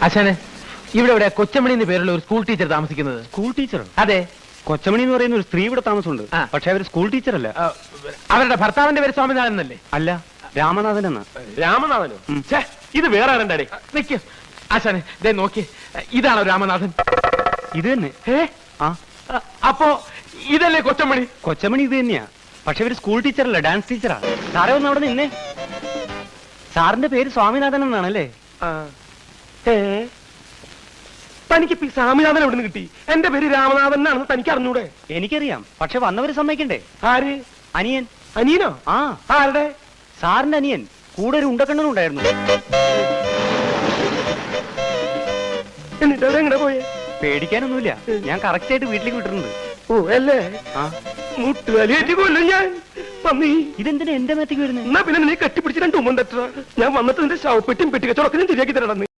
ആശാനെ, ഇവിടെ കൊച്ചമണി എന്ന് പേരുള്ള ഒരു സ്കൂൾ ടീച്ചർ താമസിക്കുന്നത്. സ്കൂൾ ടീച്ചറോ? അതെ. കൊച്ചമണി എന്ന് പറയുന്ന ഒരു സ്ത്രീ ഇവിടെ താമസമുണ്ട്. പക്ഷെ അവർ സ്കൂൾ ടീച്ചർ അല്ല. അവരുടെ ഭർത്താവിന്റെ പേര് സ്വാമിനാഥൻ എന്നല്ലേ? അല്ല, രാമനാഥൻ എന്നാ. രാമനാഥനോ? ഇത് വേറെ ആരണ്ടാടി? നിക്ക് ആശാനെ, ദേ നോക്കി, ഇതാണോ രാമനാഥൻ? ഇത് തന്നെ. അപ്പോ ഇതല്ലേ കൊച്ചമണി? കൊച്ചമണി ഇത് തന്നെയാ. പക്ഷെ ഇവര് സ്കൂൾ ടീച്ചർ അല്ല, ഡാൻസ് ടീച്ചറാ. സാറേ ഒന്ന് അവിടെ നിന്നേ. സാറിന്റെ പേര് സ്വാമിനാഥൻ എന്നാണല്ലേ? തനിക്ക് സ്വാമിനാഥൻ എവിടെ നിന്ന് കിട്ടി? എന്റെ പേര് രാമനാഥൻ എന്നാണെന്ന് തനിക്ക് അറിഞ്ഞൂടെ? എനിക്കറിയാം, പക്ഷെ വന്നവര് സമ്മതിക്കണ്ടേ? ആര്? അനിയൻ. അനിയനോ? ആരുടെ? സാറിന്റെ അനിയൻ. കൂടെ ഒരു ഉണ്ടക്കണ്ണനും ഉണ്ടായിരുന്നു. എന്നിട്ട് എവിടെ പോയേ? പേടിക്കാനൊന്നുമില്ല, ഞാൻ കറക്റ്റ് ആയിട്ട് വീട്ടിലേക്ക് വിട്ടിട്ടുണ്ട്. ഓ അല്ലേ? മുട്ടുവലിയേറ്റ് കൊല്ലും ഞാൻ. ഇതെന്തിനാ എന്റെ മേത്തേക്ക് വരുന്നത്? എന്നാ പിന്നെ നീ കെട്ടിപ്പിടിച്ച് 2 ഉമ്മൻ തട്ടാ. ഞാൻ വന്നിട്ട് നിന്റെ ശവപ്പെട്ടിയും പെട്ടിക്കച്ചവടൊക്കെ ഞാൻ ശരിയാക്കി തരണം.